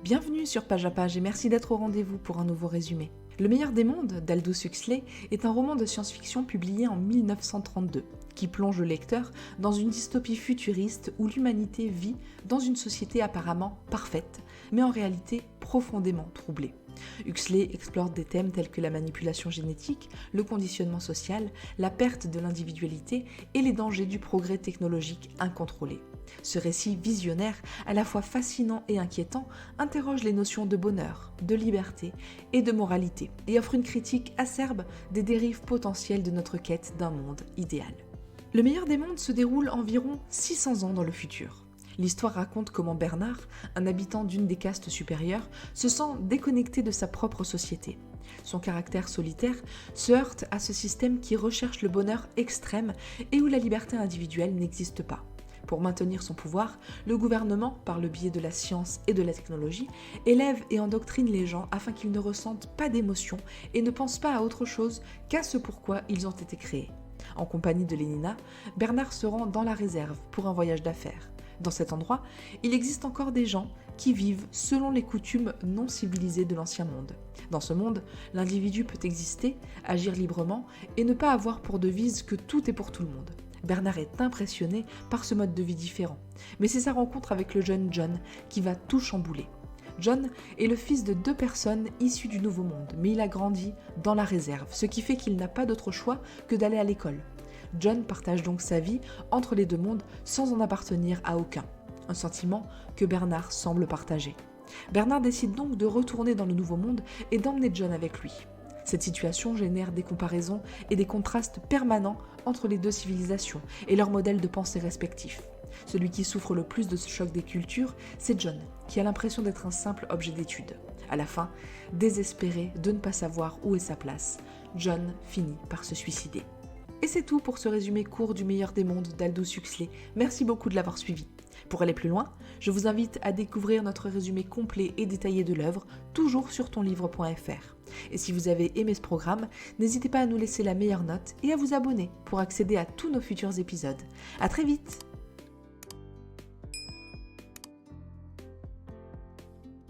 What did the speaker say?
Bienvenue sur Page à Page et merci d'être au rendez-vous pour un nouveau résumé. Le meilleur des mondes d'Aldous Huxley est un roman de science-fiction publié en 1932 qui plonge le lecteur dans une dystopie futuriste où l'humanité vit dans une société apparemment parfaite, mais en réalité profondément troublée. Huxley explore des thèmes tels que la manipulation génétique, le conditionnement social, la perte de l'individualité et les dangers du progrès technologique incontrôlé. Ce récit visionnaire, à la fois fascinant et inquiétant, interroge les notions de bonheur, de liberté et de moralité et offre une critique acerbe des dérives potentielles de notre quête d'un monde idéal. Le meilleur des mondes se déroule environ 600 ans dans le futur. L'histoire raconte comment Bernard, un habitant d'une des castes supérieures, se sent déconnecté de sa propre société. Son caractère solitaire se heurte à ce système qui recherche le bonheur extrême et où la liberté individuelle n'existe pas. Pour maintenir son pouvoir, le gouvernement, par le biais de la science et de la technologie, élève et endoctrine les gens afin qu'ils ne ressentent pas d'émotion et ne pensent pas à autre chose qu'à ce pourquoi ils ont été créés. En compagnie de Lénina, Bernard se rend dans la réserve pour un voyage d'affaires. Dans cet endroit, il existe encore des gens qui vivent selon les coutumes non civilisées de l'ancien monde. Dans ce monde, l'individu peut exister, agir librement et ne pas avoir pour devise que tout est pour tout le monde. Bernard est impressionné par ce mode de vie différent, mais c'est sa rencontre avec le jeune John qui va tout chambouler. John est le fils de 2 personnes issues du Nouveau Monde, mais il a grandi dans la réserve, ce qui fait qu'il n'a pas d'autre choix que d'aller à l'école. John partage donc sa vie entre les 2 mondes sans en appartenir à aucun, un sentiment que Bernard semble partager. Bernard décide donc de retourner dans le Nouveau Monde et d'emmener John avec lui. Cette situation génère des comparaisons et des contrastes permanents entre les 2 civilisations et leurs modèles de pensée respectifs. Celui qui souffre le plus de ce choc des cultures, c'est John, qui a l'impression d'être un simple objet d'étude. À la fin, désespéré de ne pas savoir où est sa place, John finit par se suicider. Et c'est tout pour ce résumé court du meilleur des mondes d'Aldous Huxley. Merci beaucoup de l'avoir suivi. Pour aller plus loin, je vous invite à découvrir notre résumé complet et détaillé de l'œuvre, toujours sur tonlivre.fr. Et si vous avez aimé ce programme, n'hésitez pas à nous laisser la meilleure note et à vous abonner pour accéder à tous nos futurs épisodes. À très vite!